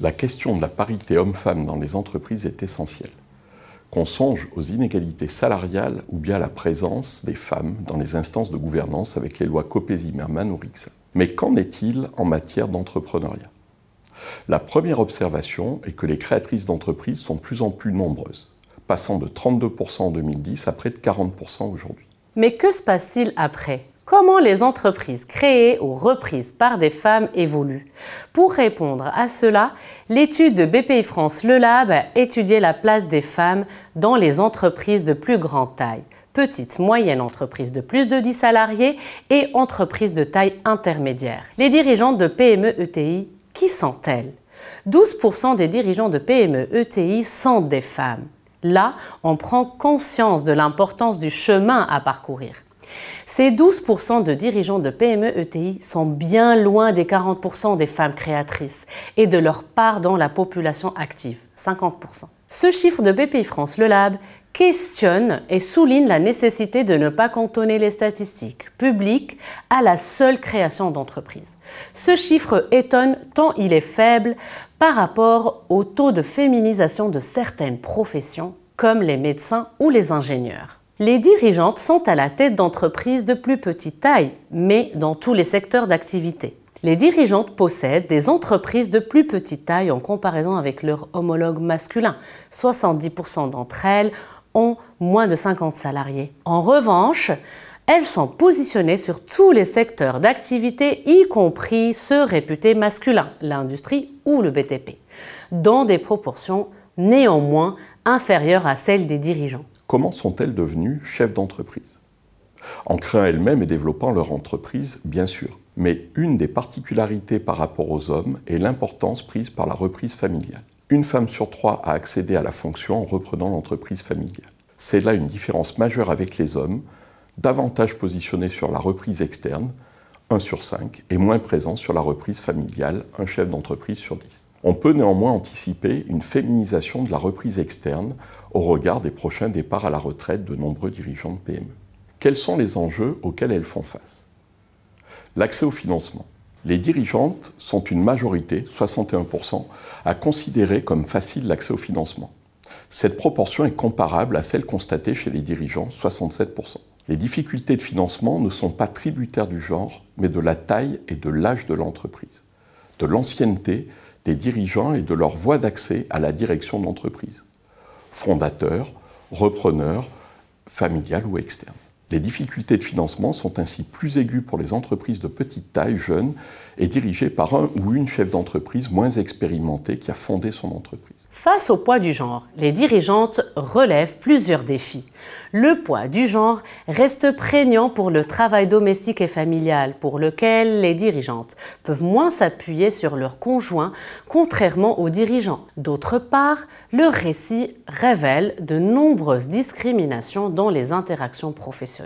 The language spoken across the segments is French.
La question de la parité homme-femme dans les entreprises est essentielle. Qu'on songe aux inégalités salariales ou bien à la présence des femmes dans les instances de gouvernance avec les lois Copé-Zimmermann ou Rixin. Mais qu'en est-il en matière d'entrepreneuriat? La première observation est que les créatrices d'entreprises sont de plus en plus nombreuses, passant de 32% en 2010 à près de 40% aujourd'hui. Mais que se passe-t-il après? Comment les entreprises créées ou reprises par des femmes évoluent? Pour répondre à cela, l'étude de BPI-France Le Lab a étudié la place des femmes dans les entreprises de plus grande taille, petites, moyennes entreprises de plus de 10 salariés et entreprises de taille intermédiaire. Les dirigeantes de PME-ETI, qui sont-elles? 12% des dirigeants de PME-ETI sont des femmes. Là, on prend conscience de l'importance du chemin à parcourir. Ces 12% de dirigeants de PME-ETI sont bien loin des 40% des femmes créatrices et de leur part dans la population active, 50%. Ce chiffre de BPI-France Le Lab questionne et souligne la nécessité de ne pas cantonner les statistiques publiques à la seule création d'entreprises. Ce chiffre étonne tant il est faible par rapport au taux de féminisation de certaines professions comme les médecins ou les ingénieurs. Les dirigeantes sont à la tête d'entreprises de plus petite taille, mais dans tous les secteurs d'activité. Les dirigeantes possèdent des entreprises de plus petite taille en comparaison avec leurs homologues masculins. 70% d'entre elles ont moins de 50 salariés. En revanche, elles sont positionnées sur tous les secteurs d'activité, y compris ceux réputés masculins, l'industrie ou le BTP, dans des proportions néanmoins inférieures à celles des dirigeants. Comment sont-elles devenues chefs d'entreprise? En créant elles-mêmes et développant leur entreprise, bien sûr. Mais une des particularités par rapport aux hommes est l'importance prise par la reprise familiale. Une femme sur 3 a accédé à la fonction en reprenant l'entreprise familiale. C'est là une différence majeure avec les hommes, davantage positionnés sur la reprise externe, 1 sur 5, et moins présents sur la reprise familiale, un chef d'entreprise sur 10. On peut néanmoins anticiper une féminisation de la reprise externe au regard des prochains départs à la retraite de nombreux dirigeants de PME. Quels sont les enjeux auxquels elles font face? L'accès au financement. Les dirigeantes sont une majorité, 61%, à considérer comme facile l'accès au financement. Cette proportion est comparable à celle constatée chez les dirigeants, 67%. Les difficultés de financement ne sont pas tributaires du genre, mais de la taille et de l'âge de l'entreprise, de l'ancienneté des dirigeants et de leur voie d'accès à la direction de l'entreprise, fondateurs, repreneurs, familiales ou externes. Les difficultés de financement sont ainsi plus aiguës pour les entreprises de petite taille, jeunes et dirigées par un ou une chef d'entreprise moins expérimentée qui a fondé son entreprise. Face au poids du genre, les dirigeantes relèvent plusieurs défis. Le poids du genre reste prégnant pour le travail domestique et familial, pour lequel les dirigeantes peuvent moins s'appuyer sur leurs conjoints, contrairement aux dirigeants. D'autre part, le récit révèle de nombreuses discriminations dans les interactions professionnelles.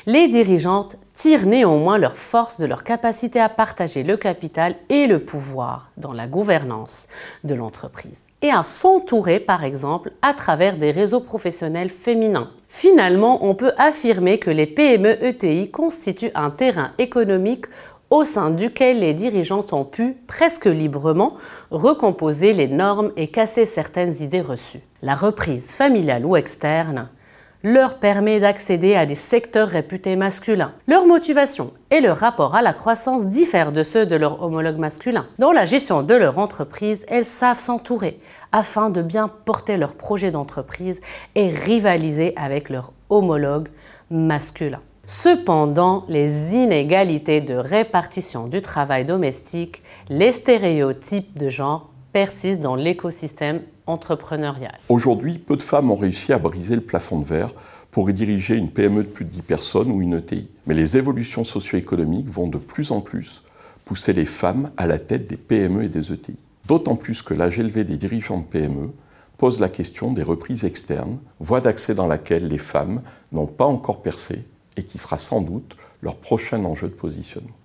Les dirigeantes tirent néanmoins leur force de leur capacité à partager le capital et le pouvoir dans la gouvernance de l'entreprise et à s'entourer par exemple à travers des réseaux professionnels féminins. Finalement, on peut affirmer que les PME-ETI constituent un terrain économique au sein duquel les dirigeantes ont pu, presque librement, recomposer les normes et casser certaines idées reçues. La reprise familiale ou externe leur permet d'accéder à des secteurs réputés masculins. Leur motivation et leur rapport à la croissance diffèrent de ceux de leurs homologues masculins. Dans la gestion de leur entreprise, elles savent s'entourer afin de bien porter leur projet d'entreprise et rivaliser avec leurs homologues masculins. Cependant, les inégalités de répartition du travail domestique, les stéréotypes de genre persistent dans l'écosystème entrepreneurial. Aujourd'hui, peu de femmes ont réussi à briser le plafond de verre pour y diriger une PME de plus de 10 personnes ou une ETI. Mais les évolutions socio-économiques vont de plus en plus pousser les femmes à la tête des PME et des ETI. D'autant plus que l'âge élevé des dirigeants de PME pose la question des reprises externes, voie d'accès dans laquelle les femmes n'ont pas encore percé et qui sera sans doute leur prochain enjeu de positionnement.